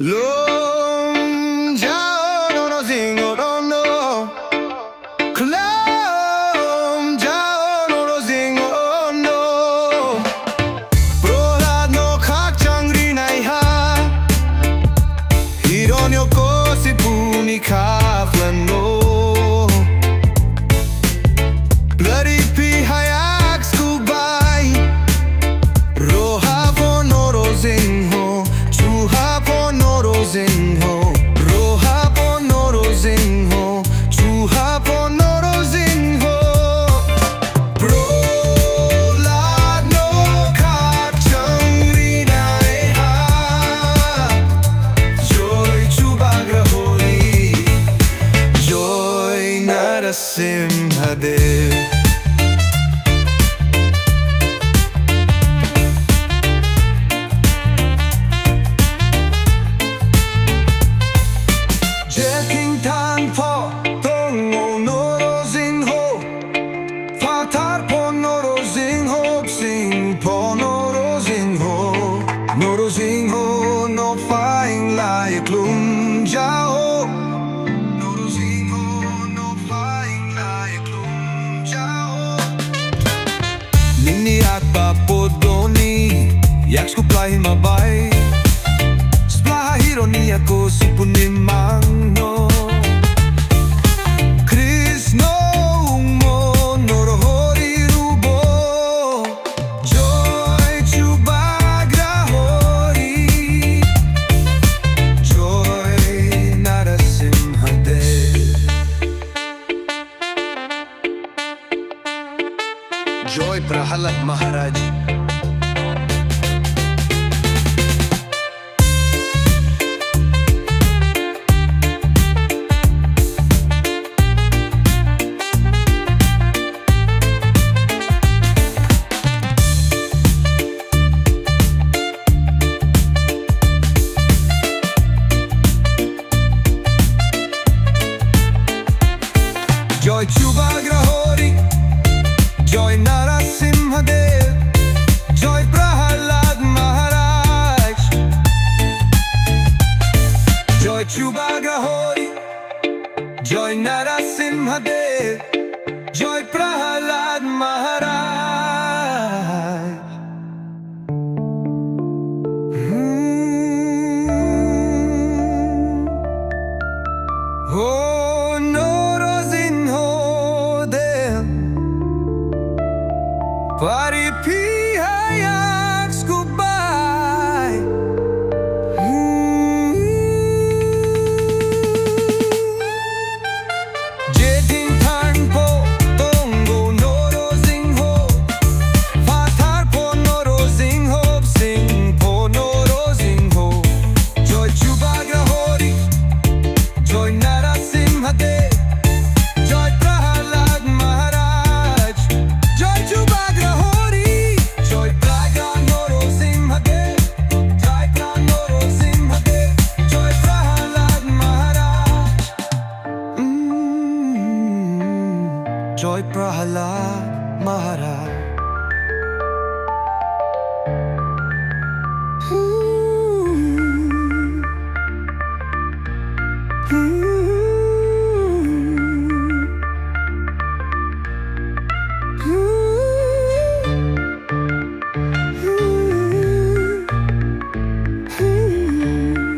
Khlum jao Norosingho no Khlum jao Norosingho no Prohad no khak changri nai ha Hironyo ko si puni khaflan no Bloody pi hayak skubai Roha po Norosingho Chuha po Norosingho Roha po Norosingho Chuha po Norosingho Prohad no khak changri nai ha Joy chubagraholi Joy Narasimha Dev King Tang po Tongo Norosingho Fatar po Norosingho Sing po Norosingho Norosingho no flying like Khlum jao Norosingho no flying like Khlum jao Nini at papodoni Yak skuplay mabay Splaha hironi ako sipunim mangno Krishno mo norohori rubo Joy chubagrahori Joy Narasimha Dev Joy Prahalad Maharaj Joy chubagrahori Joy Narasimha Dev Joy Prahalad Maharaj Joy chubagrahori Joy Narasimha Dev Joy Prahalad Maharaj Oh Norosingho Dev Paripi hayak skubai Jeting tang po Tongo Norosingho Fatar po Norosingho Sing po Norosingho Joy chubagrahori Joy Narasimha Dev Joy Prahalad Maharaj Joy chubagrahori Joy Praga Narasimha Dev Joy Praga Narasimha Dev Joy Prahalad Maharaj Joy Prahalad Maharaj